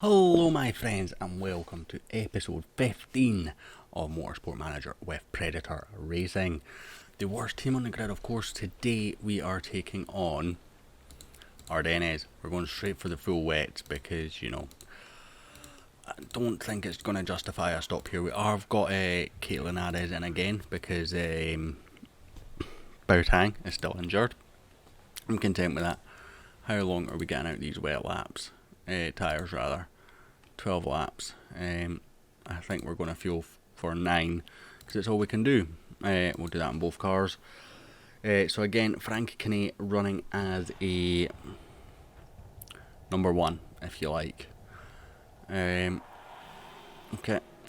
Hello my friends and welcome to episode 15 of Motorsport Manager with Predator Racing. The worst team on the grid, of course. Today we are taking on Ardennes. We're going straight for the full wets because, I don't think it's going to justify a stop here. We have got Caitlin Ardennes in again because Boateng is still injured. I'm content with that. How long are we getting out these wet laps? Tyres rather. 12 laps. I think we're going to fuel for 9 because it's all we can do. We'll do that in both cars. So again, Frankie Kinney running as a number 1, if you like. Okay,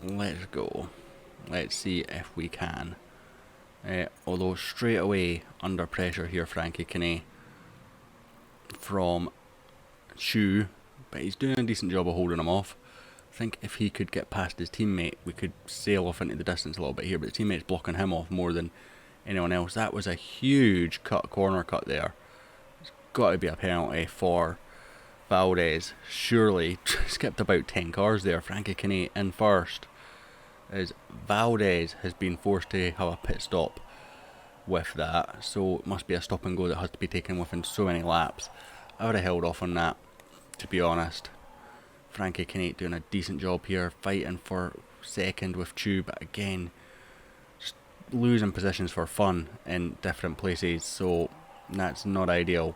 let's go. Let's see if we can. Although straight away under pressure here, Frankie Kinney from Chu. But he's doing a decent job of holding him off. I think if he could get past his teammate, we could sail off into the distance a little bit here, but his teammate's blocking him off more than anyone else. That was a huge corner cut there. It's got to be a penalty for Valdez. Surely, skipped about 10 cars there. Frankie Kinney in first, as Valdez has been forced to have a pit stop with that. So it must be a stop and go that has to be taken within so many laps. I would have held off on that, to be honest. Frankie Kinney doing a decent job here, fighting for second with Chu, but again, just losing positions for fun in different places, so that's not ideal.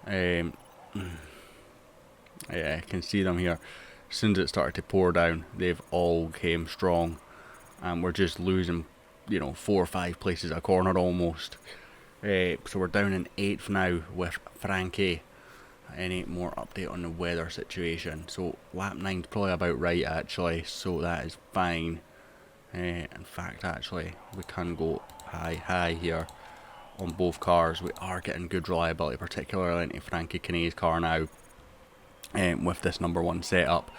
Yeah, I can see them here. As soon as it started to pour down, they've all came strong, and we're just losing, 4 or 5 places a corner almost. So we're down in 8th now with Frankie. Any more update on the weather situation? So lap 9's probably about right actually, so that is fine. In fact, actually, we can go high here on both cars. We are getting good reliability, particularly into Frankie Kinney's car now. With this number 1 setup,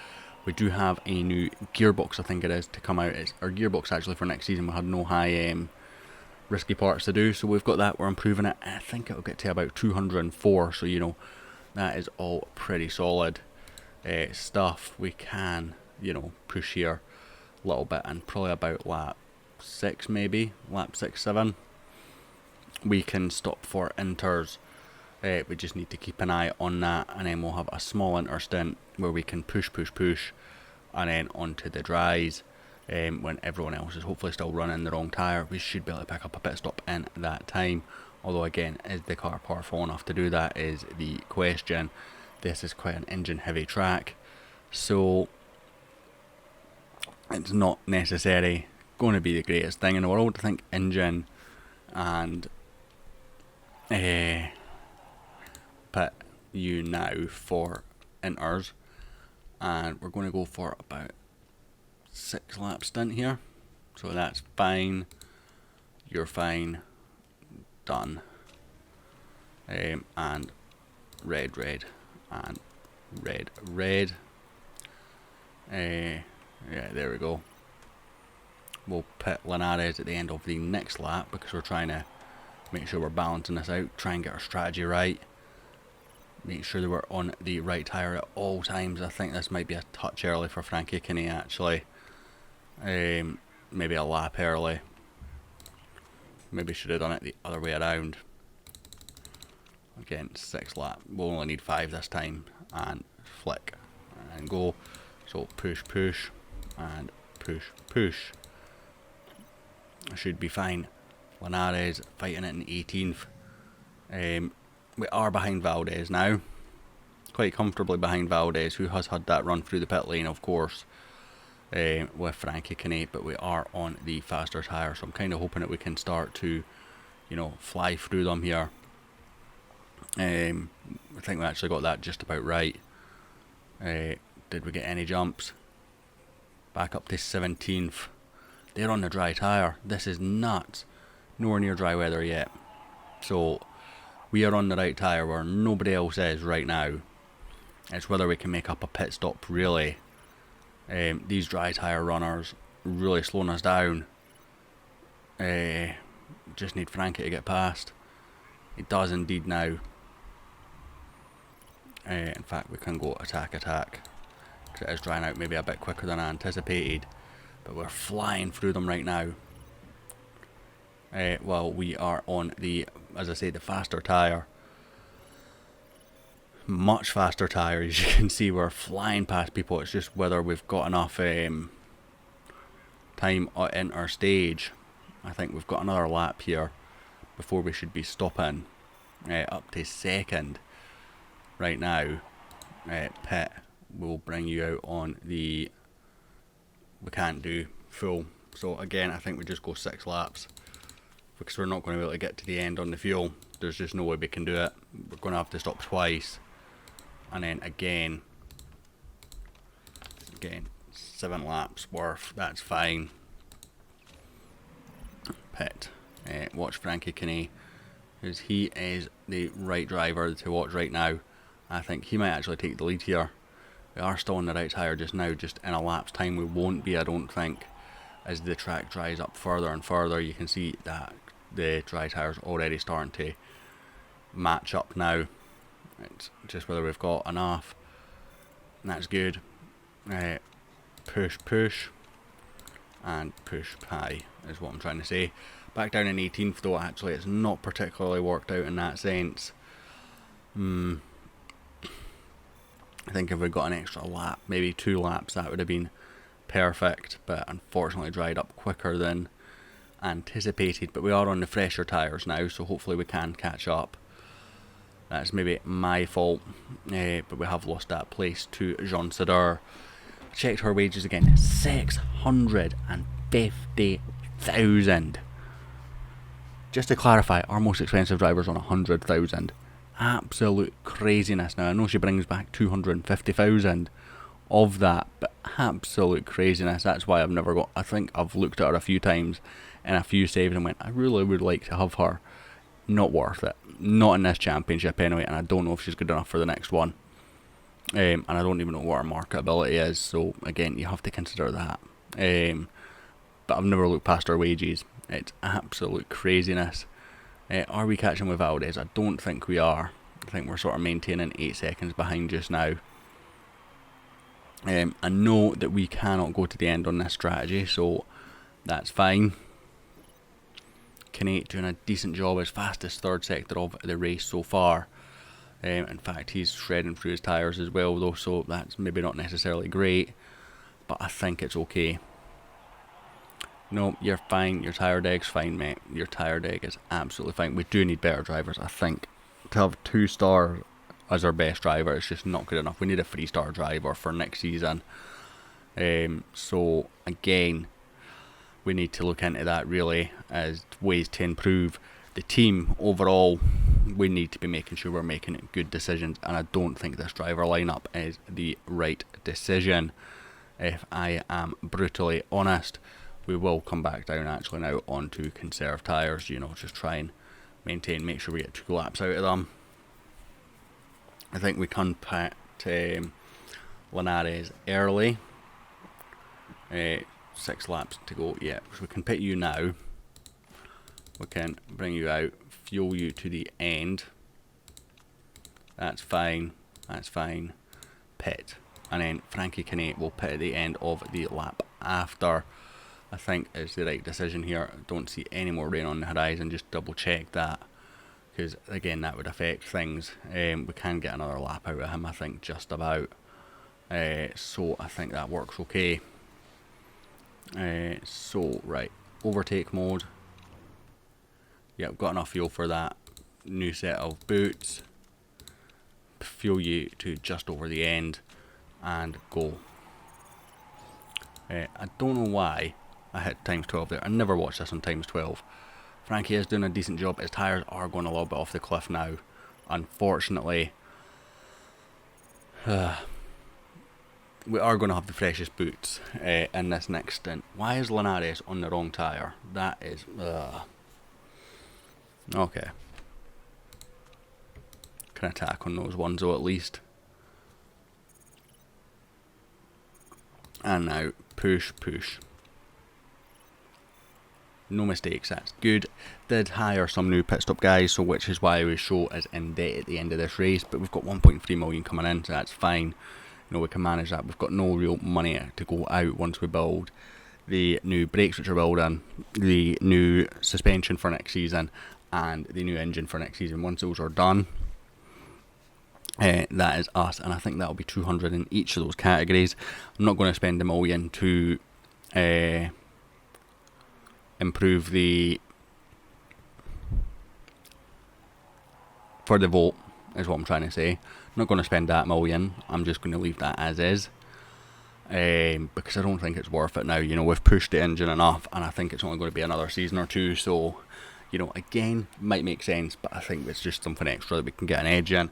we do have a new gearbox, I think it is, to come out. It's our gearbox actually for next season. We had no high risky parts to do, so we've got that. We're improving it. I think it'll get to about 204, so that is all pretty solid stuff. We can, push here a little bit, and probably about lap 6 maybe, lap 6, 7. We can stop for inters. We just need to keep an eye on that, and then we'll have a small inter stint where we can push, and then onto the dries. When everyone else is hopefully still running the wrong tyre, we should be able to pick up a pit stop in that time. Although again, is the car powerful enough to do that is the question. This is quite an engine heavy track, so it's not necessarily going to be the greatest thing in the world. I think engine and pit you now for inters, and we're going to go for about 6 lap stint here, so that's fine. You're fine. Done. And red and red. Yeah, there we go. We'll pit Linares at the end of the next lap because we're trying to make sure we're balancing this out, try and get our strategy right, make sure that we're on the right tyre at all times. I think this might be a touch early for Frankie Kinney actually. Maybe a lap early. Maybe should have done it the other way around. Again, 6 lap. We'll only need 5 this time. And flick. And go. So push, and push. Should be fine. Linares fighting it in 18th. We are behind Valdez now. Quite comfortably behind Valdez, who has had that run through the pit lane, of course. With Frankie Kinney, but we are on the faster tyre, so I'm kind of hoping that we can start to, fly through them here. I think we actually got that just about right. Did we get any jumps? Back up to 17th. They're on the dry tyre. This is nuts. Nowhere near dry weather yet. So we are on the right tyre where nobody else is right now. It's whether we can make up a pit stop really. These dry tyre runners really slowing us down. Just need Frankie to get past. He does indeed now. In fact, we can go attack. because it is drying out maybe a bit quicker than I anticipated, but we're flying through them right now. Well, we are on the, as I say, the faster tyre. Much faster tyre, as you can see. We're flying past people. It's just whether we've got enough time in our stage. I think we've got another lap here before we should be stopping. Up to second right now. Pit will bring you out on the, we can't do full, so again I think we just go 6 laps, because we're not going to be able to get to the end on the fuel. There's just no way we can do it. We're going to have to stop twice, and then again 7 laps worth. That's fine. Pit. Watch Frankie Kinney, because he is the right driver to watch right now. I think he might actually take the lead here. We are still on the right tyre just now. Just in a lap's time we won't be, I don't think. As the track dries up further and further, you can see that the dry tyre's already starting to match up now. It's just whether we've got enough, and that's good. Push, and push pie is what I'm trying to say. Back down in 18th though, actually it's not particularly worked out in that sense. I think if we got an extra lap, maybe 2 laps, that would have been perfect, but unfortunately dried up quicker than anticipated. But we are on the fresher tyres now, so hopefully we can catch up. That's maybe my fault, but we have lost that place to Jean Sadur. Checked her wages again, 650,000. Just to clarify, our most expensive driver's on 100,000. Absolute craziness. Now I know she brings back 250,000 of that, but absolute craziness. That's why I've never got, I think I've looked at her a few times in a few saves and went, I really would like to have her. Not worth it. Not in this championship anyway, and I don't know if she's good enough for the next one. And I don't even know what her marketability is, so again you have to consider that. But I've never looked past her wages. It's absolute craziness. Are we catching with Valdez? I don't think we are. I think we're sort of maintaining 8 seconds behind just now. I know that we cannot go to the end on this strategy, so that's fine. Kinate doing a decent job, as fastest third sector of the race so far. In fact, he's shredding through his tyres as well though, so that's maybe not necessarily great, but I think it's okay. No, you're fine. Your tyre deck's fine, mate. Your tyre deck is absolutely fine. We do need better drivers, I think. To have 2-star as our best driver, it's just not good enough. We need a 3-star driver for next season. So, again, we need to look into that really as ways to improve the team overall. We need to be making sure we're making good decisions, and I don't think this driver lineup is the right decision, if I am brutally honest. We will come back down actually now onto conserve tyres, you know, just try and maintain, make sure we get 2 laps out of them. I think we can pit Linares early. 6 laps to go, yeah, so we can pit you now. We can bring you out, fuel you to the end. That's fine, that's fine. Pit. And then Frankie Kinney will pit at the end of the lap after. I think is the right decision here. Don't see any more rain on the horizon, just double check that, because again that would affect things. We can get another lap out of him, I think, just about. So I think that works okay. So right, overtake mode. Yep, got enough fuel for that. New set of boots. Fuel you to just over the end and go. I don't know why I hit times 12 there. I never watched this on times 12. Frankie is doing a decent job. His tyres are going a little bit off the cliff now, unfortunately. We are going to have the freshest boots in this next stint. Why is Linares on the wrong tyre? That is... Okay. Can attack on those ones though at least. And now push. No mistakes, that's good. Did hire some new pit stop guys, so which is why we show is in debt at the end of this race, but we've got 1.3 million coming in, so that's fine. we can manage that. We've got no real money to go out once we build the new brakes which are building, the new suspension for next season, and the new engine for next season. Once those are done, that is us, and I think that'll be 200 in each of those categories. I'm not going to spend a million to improve for the vote, is what I'm trying to say. I'm not going to spend that million. I'm just going to leave that as is, because I don't think it's worth it now. We've pushed the engine enough, and I think it's only going to be another season or two, so again, might make sense, but I think it's just something extra that we can get an edge in.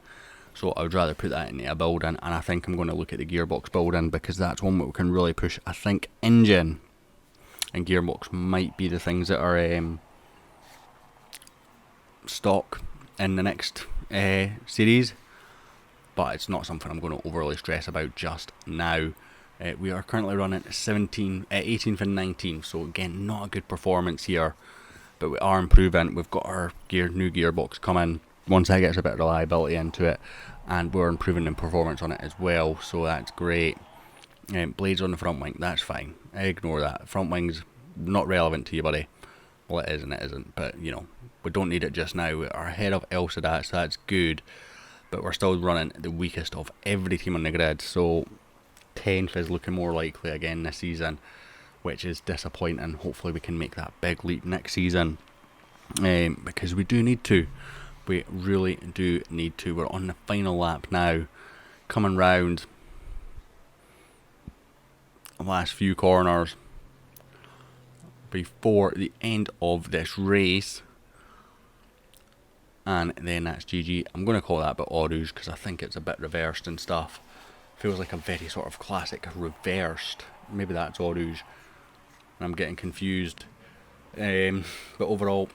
So I would rather put that into a building, and I think I'm going to look at the gearbox building, because that's one that we can really push. I think engine and gearbox might be the things that are stock in the next series, but it's not something I'm going to overly stress about just now. We are currently running 18th and 19th, so again, not a good performance here, but we are improving. We've got our new gearbox coming once that gets a bit of reliability into it, and we're improving in performance on it as well, so that's great. Blades on the front wing, that's fine. Ignore that. Front wing's not relevant to you, buddy. Well, it is and it isn't, but we don't need it just now. We are ahead of Elsadat, so that's good, but we're still running the weakest of every team on the grid, so 10th is looking more likely again this season, which is disappointing. Hopefully we can make that big leap next season, because we do need to. We really do need to. We're on the final lap now, coming round the last few corners before the end of this race, and then that's GG. I'm going to call that a bit Eau Rouge because I think it's a bit reversed and stuff. Feels like a very sort of classic reversed. Maybe that's Eau Rouge, and I'm getting confused. But overall,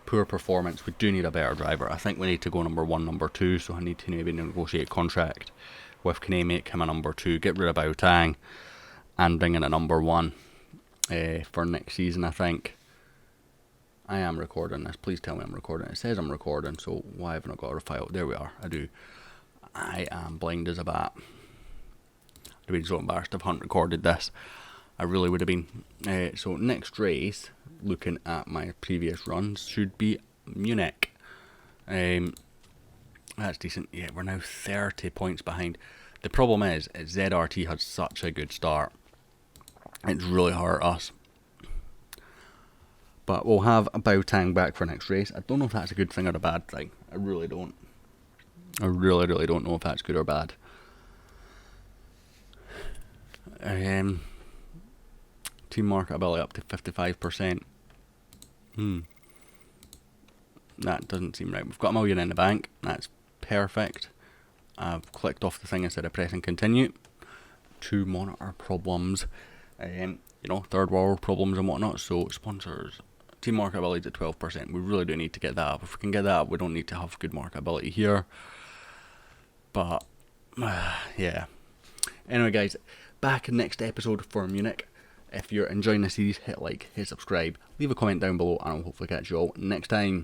poor performance. We do need a better driver. I think we need to go number 1, number 2, so I need to maybe negotiate a contract with Kane, make him a number 2, get rid of Baotang, and bring in a number 1 for next season. I think I am recording this. Please tell me I'm recording. It says I'm recording, so why haven't I got a file? There we are. I do. I am blind as a bat. I'd been so embarrassed if I hadn't recorded this. I really would have been. So next race, looking at my previous runs, should be Munich. That's decent. Yeah, we're now 30 points behind. The problem is ZRT had such a good start. It's really hurt us. But we'll have a Baotang back for next race. I don't know if that's a good thing or a bad thing. I really don't. I really don't know if that's good or bad. Team marketability up to 55%. That doesn't seem right. We've got $1 million in the bank. That's perfect. I've clicked off the thing instead of pressing continue to monitor problems. Third world problems and whatnot. So sponsors, team marketability at 12%. We really do need to get that up. If we can get that up, we don't need to have good marketability here. But yeah. Anyway, guys, back in next episode for Munich. If you're enjoying the series, hit like, hit subscribe, leave a comment down below, and I'll hopefully catch you all next time.